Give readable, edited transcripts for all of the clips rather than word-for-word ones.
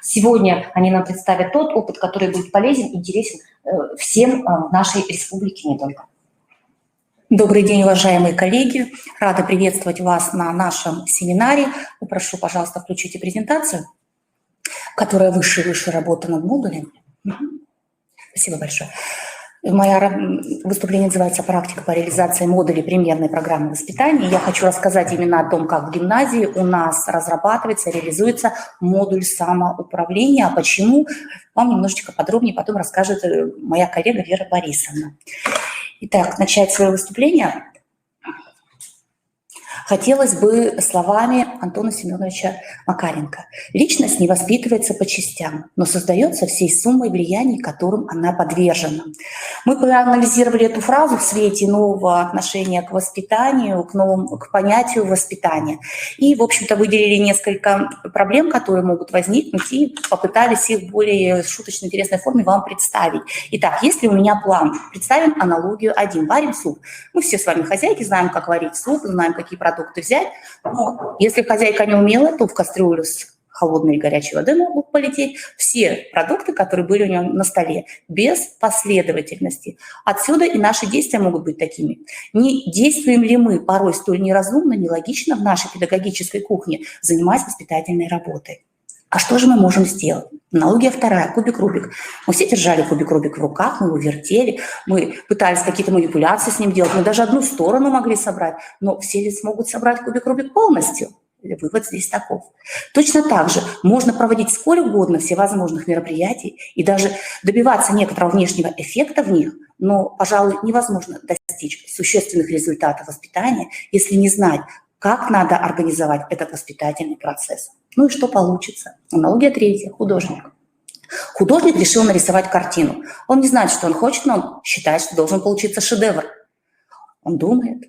Сегодня они нам представят тот опыт, который будет полезен и интересен всем в нашей республике, не только. Добрый день, уважаемые коллеги. Рада приветствовать вас на нашем семинаре. Попрошу, пожалуйста, включите презентацию, которая выше работа над модулем. Спасибо большое. Мое выступление называется «Практика по реализации модулей примерной программы воспитания». Я хочу рассказать именно о том, как в гимназии у нас разрабатывается, реализуется модуль самоуправления. А почему, вам немножечко подробнее потом расскажет моя коллега Вера Борисовна. Итак, начать свое выступление хотелось бы словами Антона Семеновича Макаренко. Личность не воспитывается по частям, но создается всей суммой влияний, которым она подвержена. Мы проанализировали эту фразу в свете нового отношения к воспитанию, к понятию воспитания. И, в общем-то, выделили несколько проблем, которые могут возникнуть, и попытались их в более шуточной, интересной форме вам представить. Итак, если у меня план, представим аналогию 1. Варим суп. Мы все с вами хозяйки, знаем, как варить суп, знаем, какие продукты взять. Но если хозяйка не умела, то в кастрюлю с холодной и горячей водой могут полететь все продукты, которые были у нее на столе, без последовательности. Отсюда и наши действия могут быть такими. Не действуем ли мы порой столь неразумно, нелогично в нашей педагогической кухне, занимаясь воспитательной работой? А что же мы можем сделать? Аналогия 2. Кубик-рубик. Мы все держали кубик-рубик в руках, мы его вертели, мы пытались какие-то манипуляции с ним делать, мы даже одну сторону могли собрать, но все ли смогут собрать кубик-рубик полностью? Вывод здесь таков. Точно так же можно проводить сколь угодно всевозможных мероприятий и даже добиваться некоторого внешнего эффекта в них, но, пожалуй, невозможно достичь существенных результатов воспитания, если не знать, как надо организовать этот воспитательный процесс. Ну и что получится? Аналогия 3. Художник. Художник решил нарисовать картину. Он не знает, что он хочет, но он считает, что должен получиться шедевр. Он думает,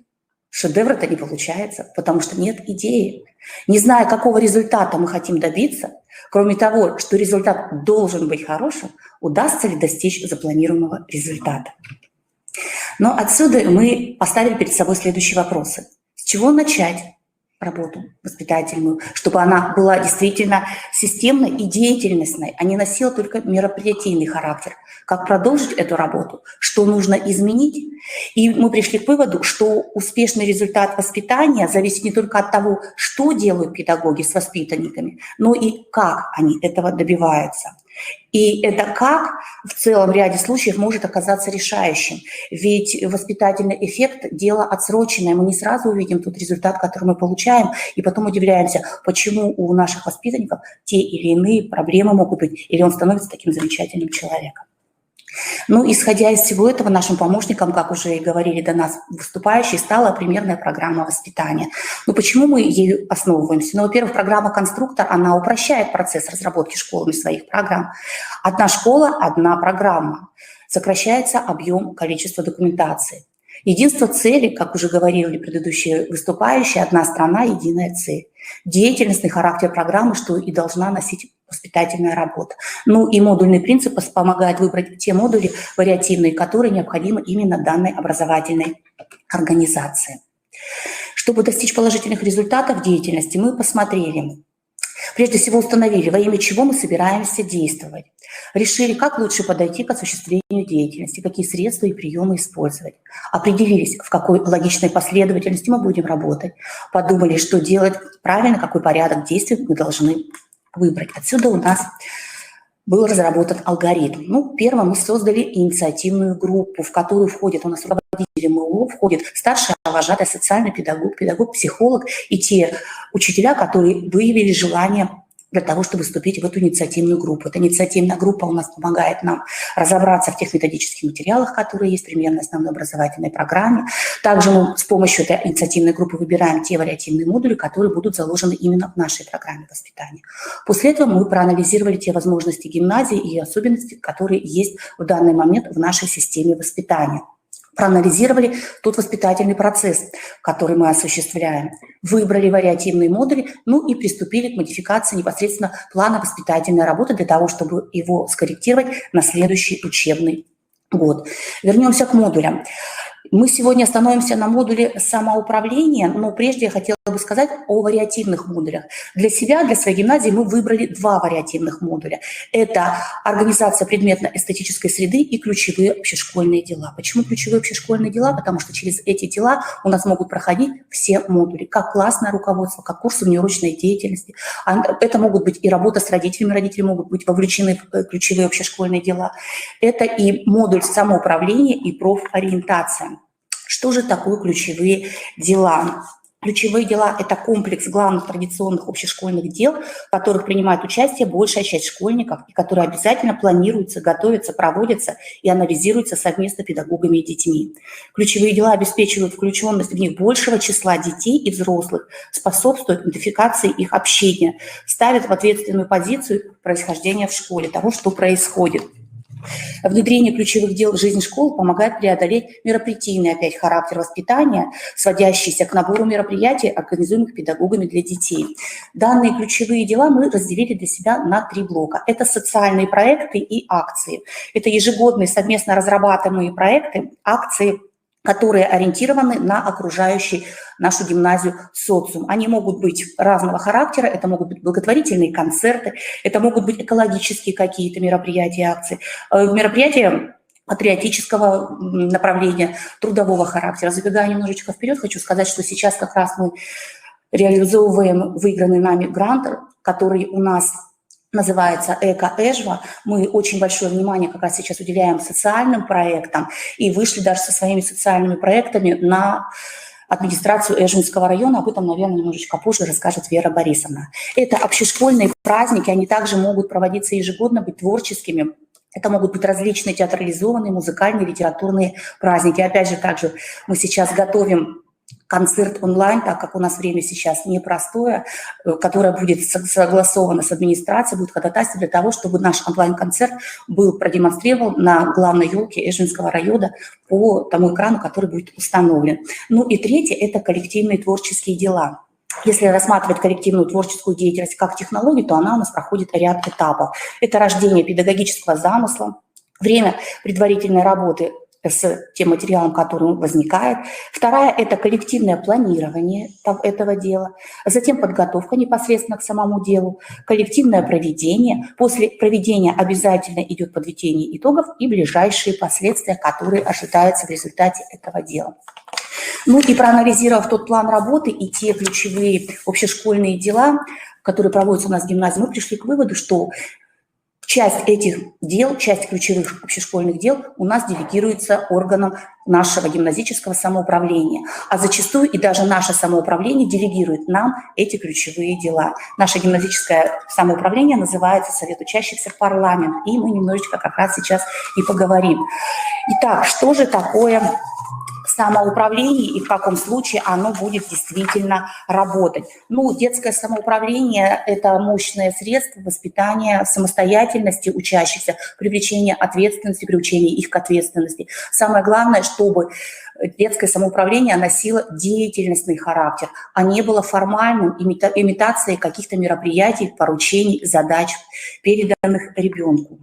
шедевр-то не получается, потому что нет идеи. Не зная, какого результата мы хотим добиться, кроме того, что результат должен быть хорошим, удастся ли достичь запланированного результата. Но отсюда мы поставили перед собой следующие вопросы. С чего начать работу воспитательную, чтобы она была действительно системной и деятельностной, а не носила только мероприятийный характер? Как продолжить эту работу? Что нужно изменить? И мы пришли к выводу, что успешный результат воспитания зависит не только от того, что делают педагоги с воспитанниками, но и как они этого добиваются. И это как в целом ряде случаев может оказаться решающим. Ведь воспитательный эффект – дело отсроченное. Мы не сразу увидим тот результат, который мы получаем, и потом удивляемся, почему у наших воспитанников те или иные проблемы могут быть, или он становится таким замечательным человеком. Ну, исходя из всего этого, нашим помощником, как уже и говорили до нас выступающие, стала примерная программа воспитания. Ну, почему мы ею основываемся? Ну, во-первых, программа «Конструктор», она упрощает процесс разработки школами своих программ. Одна школа – одна программа. Сокращается объем, количество документации. Единство цели, как уже говорили предыдущие выступающие, одна страна, единая цель. Деятельностный характер программы, что и должна носить воспитательная работа. Ну и модульный принцип помогает выбрать те модули вариативные, которые необходимы именно данной образовательной организации. Чтобы достичь положительных результатов деятельности, мы посмотрели. Прежде всего установили, во имя чего мы собираемся действовать. Решили, как лучше подойти к осуществлению деятельности, какие средства и приемы использовать. Определились, в какой логичной последовательности мы будем работать. Подумали, что делать правильно, какой порядок действий мы должны выбрать. Отсюда у нас был разработан алгоритм. Ну, первым мы создали инициативную группу, в которую входят у нас руководители МО, входит старший вожатый, социальный педагог, педагог-психолог и те учителя, которые выявили желание для того, чтобы вступить в эту инициативную группу. Эта инициативная группа у нас помогает нам разобраться в тех методических материалах, которые есть в примерной основной образовательной программе. Также мы с помощью этой инициативной группы выбираем те вариативные модули, которые будут заложены именно в нашей программе воспитания. После этого мы проанализировали те возможности гимназии и особенности, которые есть в данный момент в нашей системе воспитания. Проанализировали тот воспитательный процесс, который мы осуществляем, выбрали вариативные модули, ну и приступили к модификации непосредственно плана воспитательной работы для того, чтобы его скорректировать на следующий учебный год. Вернемся к модулям. Мы сегодня остановимся на модуле самоуправления, но прежде я хотела бы сказать о вариативных модулях. Для себя, для своей гимназии мы выбрали 2 вариативных модуля. Это организация предметно-эстетической среды и ключевые общешкольные дела. Почему ключевые общешкольные дела? Потому что через эти дела у нас могут проходить все модули, как классное руководство, как курсы внеурочной деятельности. Это могут быть и работа с родителями, родители могут быть вовлечены в ключевые общешкольные дела. Это и модуль самоуправления и профориентация. Что же такое ключевые дела? Ключевые дела – это комплекс главных традиционных общешкольных дел, в которых принимает участие большая часть школьников, и которые обязательно планируются, готовятся, проводятся и анализируются совместно педагогами и детьми. Ключевые дела обеспечивают включенность в них большего числа детей и взрослых, способствуют идентификации их общения, ставят в ответственную позицию происхождения в школе, того, что происходит. Внедрение ключевых дел в жизнь школы помогает преодолеть мероприятийный опять характер воспитания, сводящийся к набору мероприятий, организуемых педагогами для детей. Данные ключевые дела мы разделили для себя на 3 блока. Это социальные проекты и акции. Это ежегодные совместно разрабатываемые проекты, акции, которые ориентированы на окружающий нашу гимназию социум. Они могут быть разного характера, это могут быть благотворительные концерты, это могут быть экологические какие-то мероприятия, акции, мероприятия патриотического направления, трудового характера. Забегая немножечко вперед, хочу сказать, что сейчас как раз мы реализовываем выигранный нами грант, который у нас называется «Эко-Эжва». Мы очень большое внимание как раз сейчас уделяем социальным проектам и вышли даже со своими социальными проектами на администрацию Эжвинского района. Об этом, наверное, немножечко позже расскажет Вера Борисовна. Это общешкольные праздники, они также могут проводиться ежегодно, быть творческими. Это могут быть различные театрализованные, музыкальные, литературные праздники. Опять же, также мы сейчас готовим концерт онлайн, так как у нас время сейчас непростое, которое будет согласовано с администрацией, будет ходатайство для того, чтобы наш онлайн-концерт был продемонстрирован на главной елке Эжвинского района по тому экрану, который будет установлен. Ну и третье – это коллективные творческие дела. Если рассматривать коллективную творческую деятельность как технологию, то она у нас проходит ряд этапов. Это рождение педагогического замысла, время предварительной работы с тем материалом, который возникает. Вторая – это коллективное планирование этого дела. Затем подготовка непосредственно к самому делу, коллективное проведение. После проведения обязательно идет подведение итогов и ближайшие последствия, которые ожидаются в результате этого дела. Ну и проанализировав тот план работы и те ключевые общешкольные дела, которые проводятся у нас в гимназии, мы пришли к выводу, что часть этих дел, часть ключевых общешкольных дел у нас делегируется органам нашего гимназического самоуправления. А зачастую и даже наше самоуправление делегирует нам эти ключевые дела. Наше гимназическое самоуправление называется Совет учащихся парламент. И мы немножечко как раз сейчас и поговорим. Итак, что же такое самоуправление и в каком случае оно будет действительно работать? Ну, детское самоуправление – это мощное средство воспитания самостоятельности учащихся, привлечения ответственности, приучения их к ответственности. Самое главное, чтобы детское самоуправление носило деятельностный характер, а не было формальным имитацией каких-то мероприятий, поручений, задач, переданных ребенку.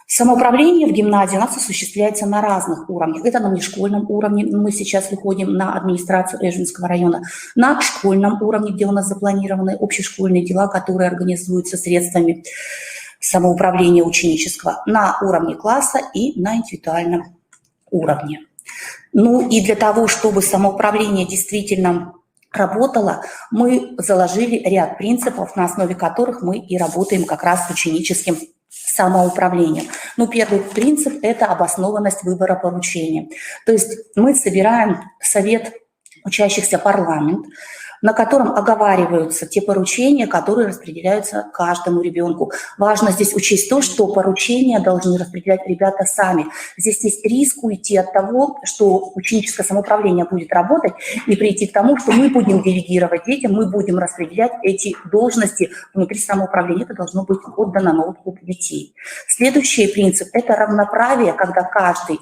Самоуправление в гимназии у нас осуществляется на разных уровнях. Это на внешкольном уровне, мы сейчас выходим на администрацию Эжвинского района, на школьном уровне, где у нас запланированы общешкольные дела, которые организуются средствами самоуправления ученического, на уровне класса и на индивидуальном уровне. Ну и для того, чтобы самоуправление действительно работало, мы заложили ряд принципов, на основе которых мы и работаем как раз с ученическим самоуправлением. Ну, первый принцип – это обоснованность выбора поручения. То есть мы собираем совет учащихся парламент, на котором оговариваются те поручения, которые распределяются каждому ребенку. Важно здесь учесть то, что поручения должны распределять ребята сами. Здесь есть риск уйти от того, что ученическое самоуправление будет работать, и прийти к тому, что мы будем делегировать детям, мы будем распределять эти должности внутри самоуправления. Это должно быть отдано на откуп детей. Следующий принцип – это равноправие, когда каждый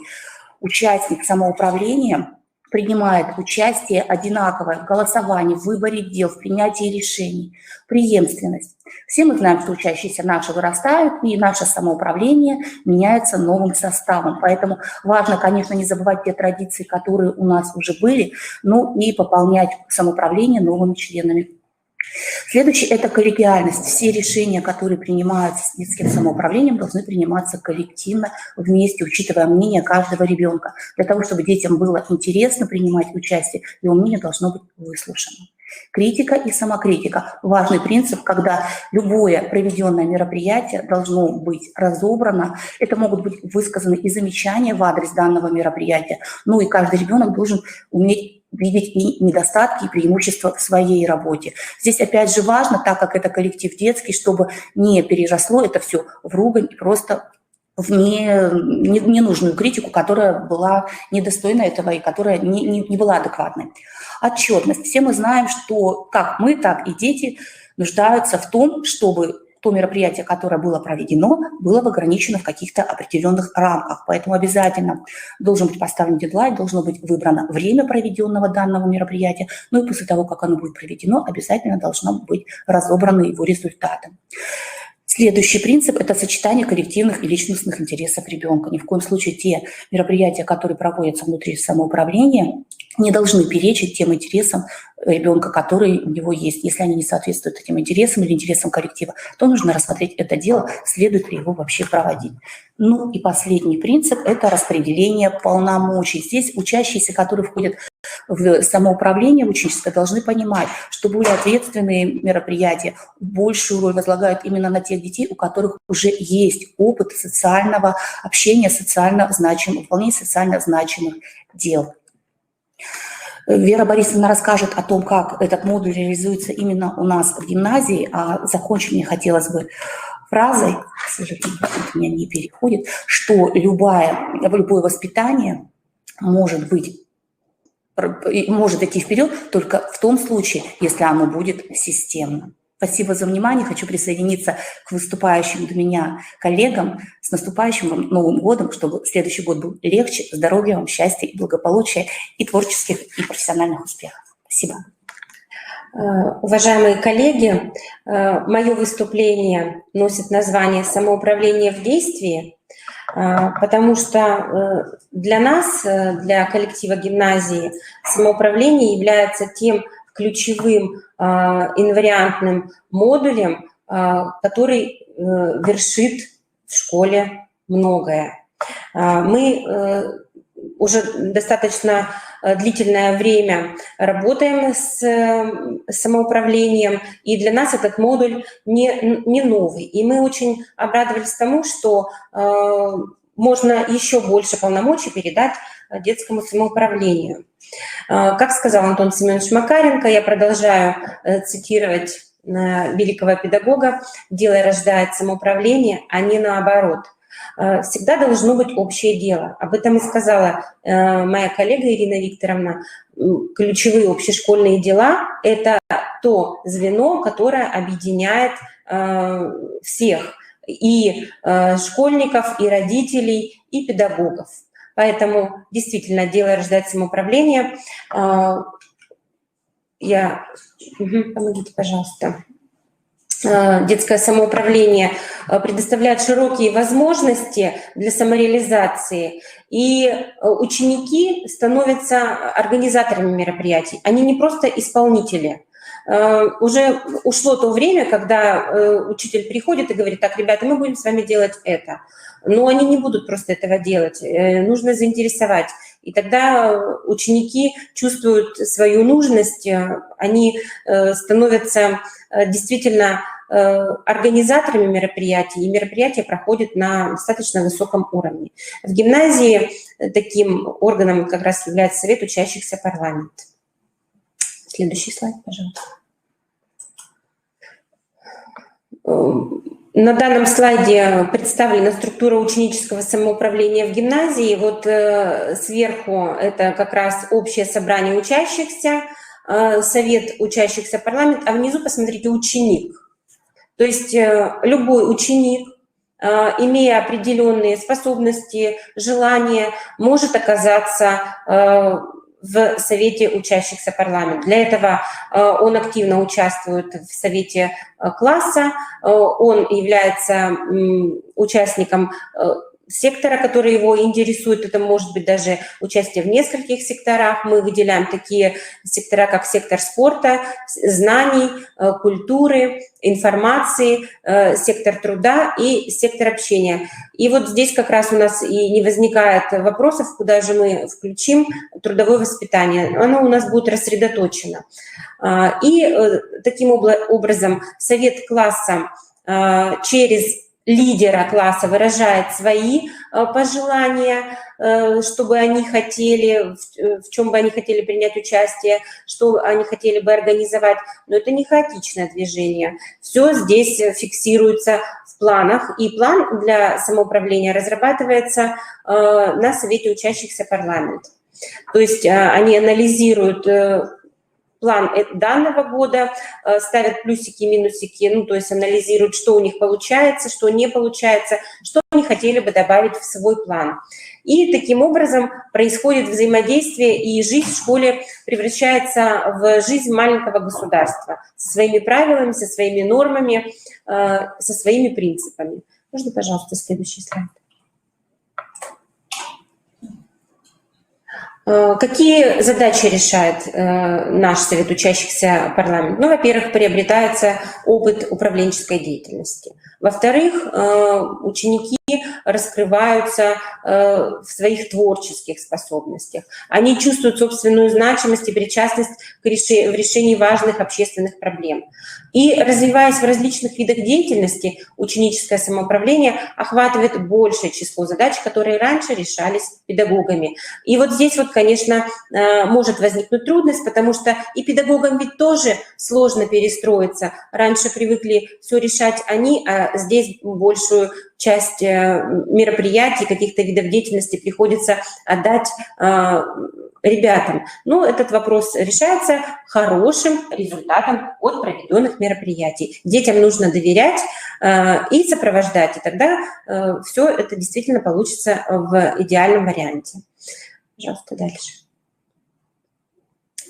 участник самоуправления принимает участие одинаковое в голосовании, в выборе дел, в принятии решений, преемственность. Все мы знаем, что учащиеся наши вырастают, и наше самоуправление меняется новым составом. Поэтому важно, конечно, не забывать те традиции, которые у нас уже были, но и пополнять самоуправление новыми членами. Следующее – это коллегиальность. Все решения, которые принимаются с детским самоуправлением, должны приниматься коллективно, вместе, учитывая мнение каждого ребенка. Для того, чтобы детям было интересно принимать участие, его мнение должно быть выслушано. Критика и самокритика – важный принцип, когда любое проведенное мероприятие должно быть разобрано. Это могут быть высказаны и замечания в адрес данного мероприятия. Ну и каждый ребенок должен уметь видеть и недостатки, и преимущества в своей работе. Здесь опять же важно, так как это коллектив детский, чтобы не переросло это все в ругань и просто в ненужную критику, которая была недостойна этого и которая не была адекватной. Отчетность. Все мы знаем, что как мы, так и дети нуждаются в том, чтобы то мероприятие, которое было проведено, было ограничено в каких-то определенных рамках. Поэтому обязательно должен быть поставлен дедлайн, должно быть выбрано время проведенного данного мероприятия, ну и после того, как оно будет проведено, обязательно должно быть разобраны его результаты. Следующий принцип – это сочетание коллективных и личностных интересов ребенка. Ни в коем случае те мероприятия, которые проводятся внутри самоуправления, не должны перечить тем интересам ребенка, которые у него есть. Если они не соответствуют этим интересам или интересам коллектива, то нужно рассмотреть это дело, следует ли его вообще проводить. Ну и последний принцип – это распределение полномочий. Здесь учащиеся, которые входят в самоуправление ученическое, должны понимать, что более ответственные мероприятия большую роль возлагают именно на тех детей, у которых уже есть опыт социального общения, выполнения социально значимых дел. Вера Борисовна расскажет о том, как этот модуль реализуется именно у нас в гимназии, а закончить мне хотелось бы фразой, к сожалению, у меня не переходит, что любое воспитание может идти вперед только в том случае, если оно будет системным. Спасибо за внимание. Хочу присоединиться к выступающим до меня коллегам. С наступающим вам Новым годом, чтобы следующий год был легче, здоровья вам, счастья и благополучия, и творческих, и профессиональных успехов. Спасибо. Уважаемые коллеги, мое выступление носит название «Самоуправление в действии», потому что для нас, для коллектива гимназии, самоуправление является тем ключевым инвариантным модулем, который вершит в школе многое. Мы уже достаточно длительное время работаем с самоуправлением, и для нас этот модуль не новый. И мы очень обрадовались тому, что можно еще больше полномочий передать детскому самоуправлению. Как сказал Антон Семенович Макаренко, я продолжаю цитировать великого педагога: «Дело рождает самоуправление, а не наоборот». Всегда должно быть общее дело. Об этом и сказала моя коллега Ирина Викторовна. Ключевые общешкольные дела – это то звено, которое объединяет всех, и школьников, и родителей, и педагогов. Поэтому действительно дело рождает самоуправление. Помогите, пожалуйста. Детское самоуправление предоставляет широкие возможности для самореализации, и ученики становятся организаторами мероприятий. Они не просто исполнители. Уже ушло то время, когда учитель приходит и говорит: так, ребята, мы будем с вами делать это. Но они не будут просто этого делать, нужно заинтересовать. И тогда ученики чувствуют свою нужность, они становятся действительно организаторами мероприятий, и мероприятия проходят на достаточно высоком уровне. В гимназии таким органом как раз является Совет учащихся парламент. Следующий слайд, пожалуйста. На данном слайде представлена структура ученического самоуправления в гимназии. Вот сверху это как раз общее собрание учащихся, Совет учащихся парламент, а внизу посмотрите ученик. То есть любой ученик, имея определенные способности, желания, может оказаться в Совете учащихся парламента. Для этого он активно участвует в Совете класса, он является участником сектора, который его интересует. Это может быть даже участие в нескольких секторах. Мы выделяем такие сектора, как сектор спорта, знаний, культуры, информации, сектор труда и сектор общения. И вот здесь как раз у нас и не возникает вопросов, куда же мы включим трудовое воспитание. Оно у нас будет рассредоточено. И таким образом совет класса через лидера класса выражает свои пожелания, что бы они хотели, в чем бы они хотели принять участие, что они хотели бы организовать. Но это не хаотичное движение. Все здесь фиксируется в планах, и план для самоуправления разрабатывается на Совете учащихся парламента. То есть они анализируют план данного года, ставят плюсики, минусики, ну, то есть анализируют, что у них получается, что не получается, что они хотели бы добавить в свой план. И таким образом происходит взаимодействие, и жизнь в школе превращается в жизнь маленького государства со своими правилами, со своими нормами, со своими принципами. Можно, пожалуйста, следующий слайд? Какие задачи решает наш Совет учащихся парламента? Ну, во-первых, приобретается опыт управленческой деятельности. Во-вторых, ученики раскрываются в своих творческих способностях. Они чувствуют собственную значимость и причастность в решении важных общественных проблем. И развиваясь в различных видах деятельности, ученическое самоуправление охватывает большее число задач, которые раньше решались педагогами. И вот здесь вот, конечно, может возникнуть трудность, потому что и педагогам ведь тоже сложно перестроиться. Раньше привыкли все решать они, а здесь большую часть мероприятий, каких-то видов деятельности приходится отдать ребятам. Но этот вопрос решается хорошим результатом от проведенных мероприятий. Детям нужно доверять и сопровождать, и тогда все это действительно получится в идеальном варианте. Пожалуйста, дальше.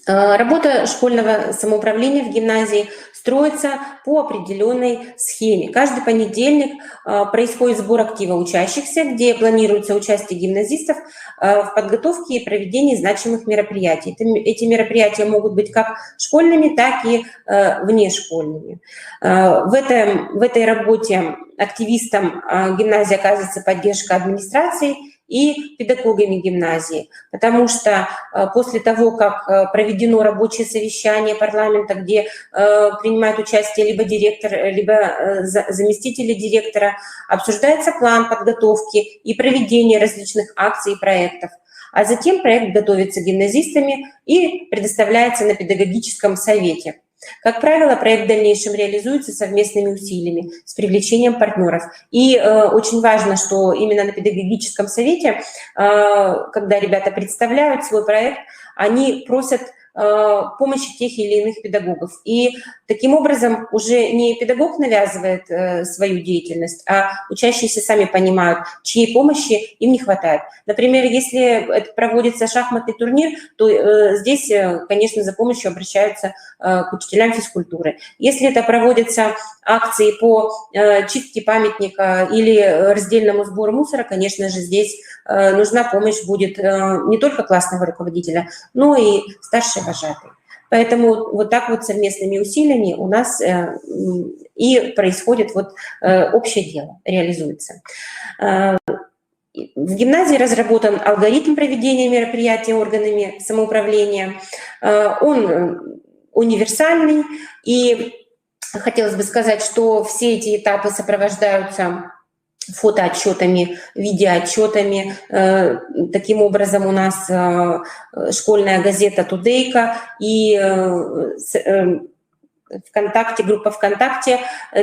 Работа школьного самоуправления в гимназии строится по определенной схеме. Каждый понедельник происходит сбор актива учащихся, где планируется участие гимназистов в подготовке и проведении значимых мероприятий. Эти мероприятия могут быть как школьными, так и внешкольными. В этой работе активистам гимназии оказывается поддержка администрации и педагогами гимназии, потому что после того, как проведено рабочее совещание парламента, где принимает участие либо директор, либо заместители директора, обсуждается план подготовки и проведения различных акций и проектов. А затем проект готовится гимназистами и предоставляется на педагогическом совете. Как правило, проект в дальнейшем реализуется совместными усилиями с привлечением партнеров. И очень важно, что именно на педагогическом совете, когда ребята представляют свой проект, они просят помощи тех или иных педагогов. И таким образом уже не педагог навязывает свою деятельность, а учащиеся сами понимают, чьей помощи им не хватает. Например, если это проводится шахматный турнир, то здесь, конечно, за помощью обращаются к учителям физкультуры. Если это проводятся акции по чистке памятника или раздельному сбору мусора, конечно же, здесь нужна помощь будет не только классного руководителя, но и старшей вожатой. Поэтому вот так вот совместными усилиями у нас и происходит вот общее дело, реализуется. В гимназии разработан алгоритм проведения мероприятий органами самоуправления. Он универсальный, и хотелось бы сказать, что все эти этапы сопровождаются фотоотчетами, видеоотчетами. Таким образом, у нас школьная газета «Тудейка» и ВКонтакте, группа ВКонтакте,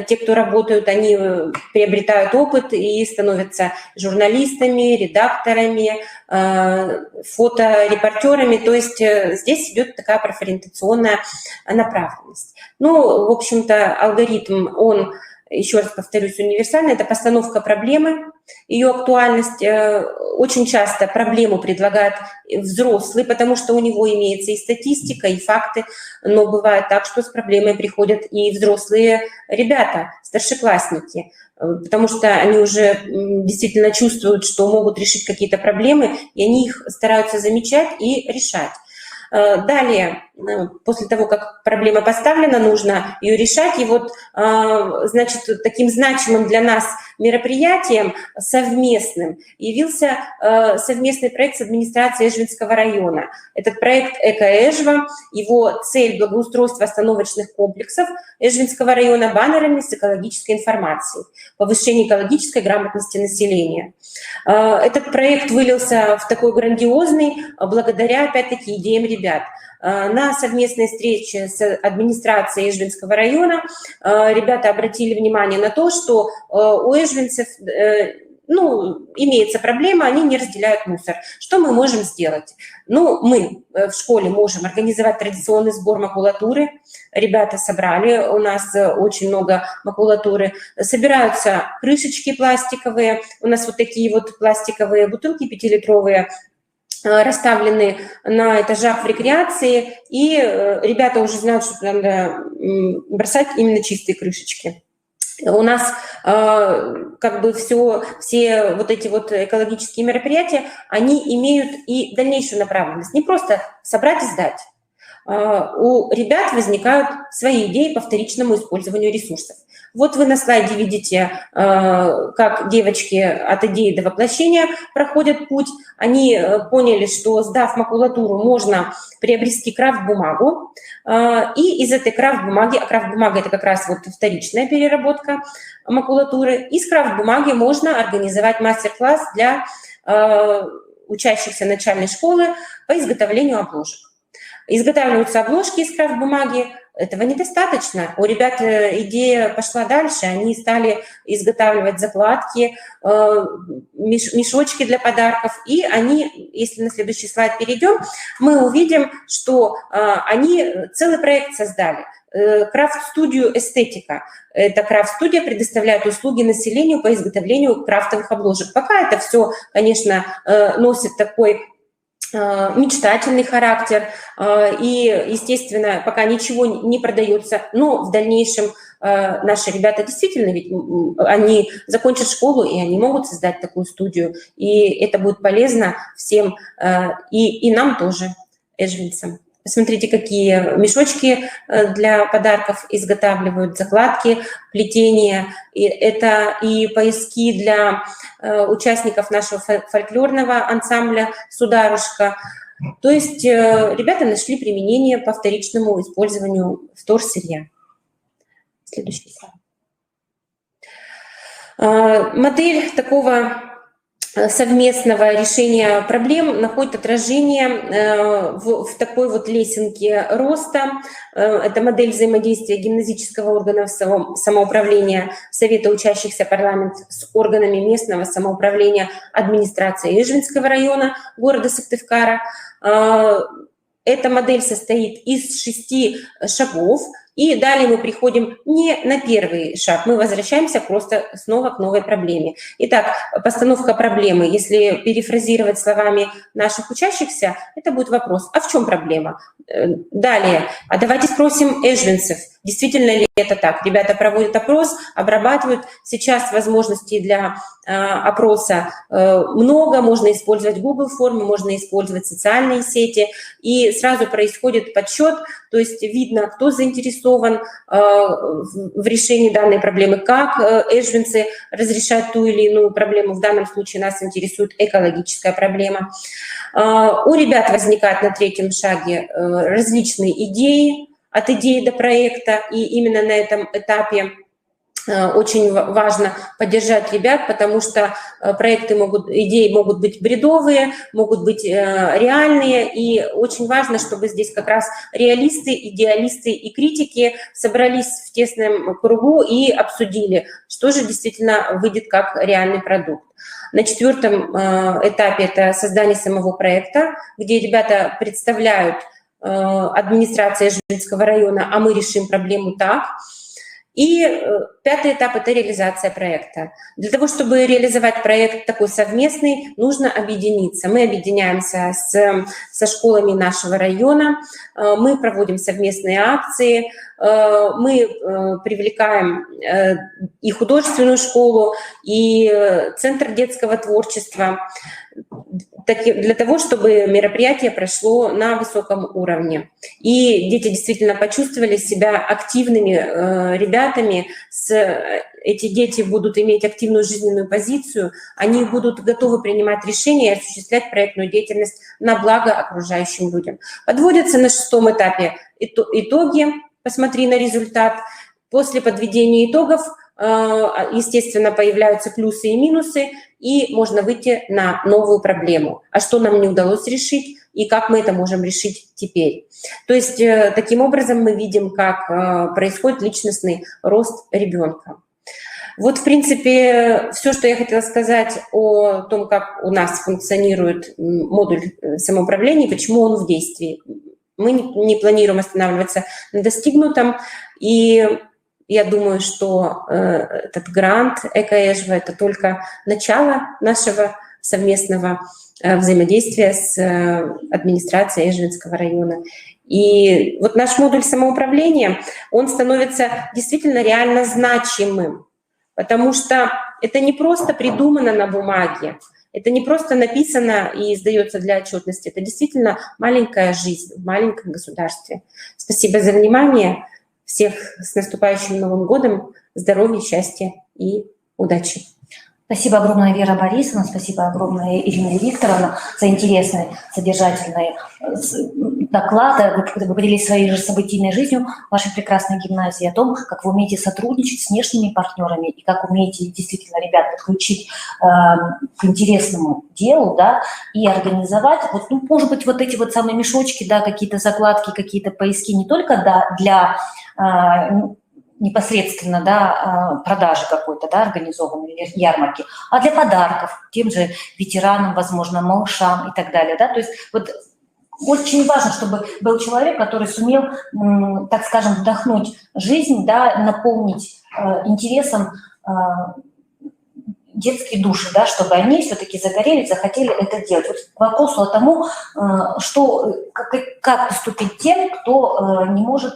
те, кто работают, они приобретают опыт и становятся журналистами, редакторами, фоторепортерами. То есть здесь идет такая профориентационная направленность. Ну, в общем-то, алгоритм, он еще раз повторюсь, универсальная, это постановка проблемы, ее актуальность. Очень часто проблему предлагает взрослый, потому что у него имеется и статистика, и факты, но бывает так, что с проблемой приходят и взрослые ребята, старшеклассники, потому что они уже действительно чувствуют, что могут решить какие-то проблемы, и они их стараются замечать и решать. Далее, после того, как проблема поставлена, нужно ее решать. И вот, значит, таким значимым для нас мероприятием совместным явился совместный проект с администрацией Эжвинского района. Этот проект «Эко-Эжва», его цель – благоустройство остановочных комплексов Эжвинского района баннерами с экологической информацией, повышение экологической грамотности населения. Этот проект вылился в такой грандиозный благодаря, опять-таки, идеям ребят. На совместной встрече с администрацией Эжвинского района ребята обратили внимание на то, что у эжвинцев имеется проблема, они не разделяют мусор. Что мы можем сделать? Мы в школе можем организовать традиционный сбор макулатуры. Ребята собрали, у нас очень много макулатуры. Собираются крышечки пластиковые, у нас вот такие вот пластиковые бутылки 5-литровые, расставлены на этажах в рекреации, и ребята уже знают, что надо бросать именно чистые крышечки. У нас как бы все вот эти вот экологические мероприятия, они имеют и дальнейшую направленность. Не просто собрать и сдать. У ребят возникают свои идеи по вторичному использованию ресурсов. Вот вы на слайде видите, как девочки от идеи до воплощения проходят путь. Они поняли, что, сдав макулатуру, можно приобрести крафт-бумагу. И из этой крафт-бумаги, а крафт-бумага – это как раз вот вторичная переработка макулатуры, из крафт-бумаги можно организовать мастер-класс для учащихся начальной школы по изготовлению обложек. Изготавливаются обложки из крафт-бумаги. Этого недостаточно. У ребят идея пошла дальше. Они стали изготавливать закладки, мешочки для подарков. И они, если на следующий слайд перейдем, мы увидим, что они целый проект создали. Крафт-студию «Эстетика». Эта крафт-студия предоставляет услуги населению по изготовлению крафтовых обложек. Пока это все, конечно, носит такой мечтательный характер, и, естественно, пока ничего не продается, но в дальнейшем наши ребята действительно, ведь они закончат школу, и они могут создать такую студию, и это будет полезно всем, и нам тоже, эжвинцам. Посмотрите, какие мешочки для подарков изготавливают, закладки, плетения. Это и пояски для участников нашего фольклорного ансамбля «Сударушка». То есть ребята нашли применение по вторичному использованию вторсырья. Следующий слайд. Модель такого совместного решения проблем находит отражение в такой вот лесенке роста. Это модель взаимодействия гимназического органа самоуправления Совета учащихся парламент с органами местного самоуправления администрации Эжвинского района города Сыктывкара. Эта модель состоит из 6 шагов, и далее мы приходим не на первый шаг, мы возвращаемся просто снова к новой проблеме. Итак, постановка проблемы, если перефразировать словами наших учащихся, это будет вопрос: а в чем проблема? Далее, а давайте спросим эжвинцев, действительно ли это так? Ребята проводят опрос, обрабатывают. Сейчас возможностей для опроса много, можно использовать Google формы, можно использовать социальные сети, и сразу происходит подсчет, то есть видно, кто заинтересован в решении данной проблемы, как эжвинцы разрешают ту или иную проблему. В данном случае нас интересует экологическая проблема. У ребят возникают на 3-м шаге различные идеи, от идеи до проекта, и именно на этом этапе очень важно поддержать ребят, потому что идеи могут быть бредовые, могут быть реальные, и очень важно, чтобы здесь как раз реалисты, идеалисты и критики собрались в тесном кругу и обсудили, что же действительно выйдет как реальный продукт. На 4-м этапе это создание самого проекта, где ребята представляют администрации Эжвинского района, а мы решим проблему так. И пятый этап – это реализация проекта. Для того, чтобы реализовать проект такой совместный, нужно объединиться. Мы объединяемся со школами нашего района, мы проводим совместные акции, мы привлекаем и художественную школу, и Центр детского творчества, для того, чтобы мероприятие прошло на высоком уровне. И дети действительно почувствовали себя активными ребятами. Эти дети будут иметь активную жизненную позицию, они будут готовы принимать решения и осуществлять проектную деятельность на благо окружающим людям. Подводятся на 6-м этапе итоги, посмотри на результат. После подведения итогов, естественно, появляются плюсы и минусы, и можно выйти на новую проблему. А что нам не удалось решить, и как мы это можем решить теперь. То есть таким образом мы видим, как происходит личностный рост ребенка. Вот, в принципе, все, что я хотела сказать о том, как у нас функционирует модуль самоуправления, почему он в действии. Мы не планируем останавливаться на достигнутом, и я думаю, что этот грант «Эко-Эжва» — это только начало нашего совместного взаимодействия с администрацией Эжвинского района. И вот наш модуль самоуправления, он становится действительно реально значимым, потому что это не просто придумано на бумаге, это не просто написано и издается для отчетности, это действительно маленькая жизнь в маленьком государстве. Спасибо за внимание. Всех с наступающим Новым годом, здоровья, счастья и удачи. Спасибо огромное, Вера Борисовна, спасибо огромное, Ирина Викторовна, за интересный, содержательный доклад. Вы поделились своей же событийной жизнью вашей прекрасной гимназии, о том, как вы умеете сотрудничать с внешними партнерами и как умеете действительно ребят подключить к интересному делу, да, и организовать, вот, ну, может быть, вот эти вот самые мешочки, да, какие-то закладки, какие-то поиски не только, да, для непосредственно, да, продажи какой-то, да, организованной ярмарки, а для подарков тем же ветеранам, возможно, малышам и так далее, да, то есть вот очень важно, чтобы был человек, который сумел, так скажем, вдохнуть жизнь, да, наполнить интересом детские души, да, чтобы они все-таки загорелись, захотели это делать. Вот к вопросу о тому, как поступить тем, кто не может,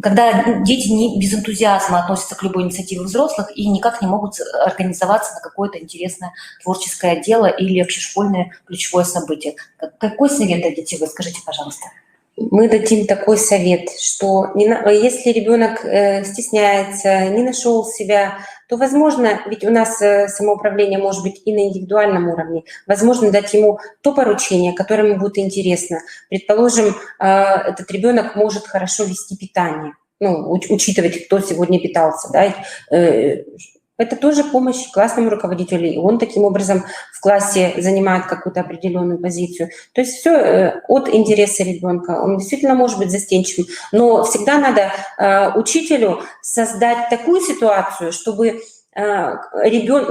когда дети не без энтузиазма относятся к любой инициативе взрослых и никак не могут организоваться на какое-то интересное творческое дело или общешкольное ключевое событие. Какой совет дадите вы? Скажите, пожалуйста. Мы дадим такой совет, что если ребенок стесняется, не нашел себя, то, возможно, ведь у нас самоуправление может быть и на индивидуальном уровне, возможно, дать ему то поручение, которое ему будет интересно. Предположим, этот ребенок может хорошо вести питание, ну, учитывать, кто сегодня питался, да, это тоже помощь классному руководителю, и он таким образом в классе занимает какую-то определенную позицию. То есть все от интереса ребенка. Он действительно может быть застенчивым, но всегда надо учителю создать такую ситуацию, чтобы ребенок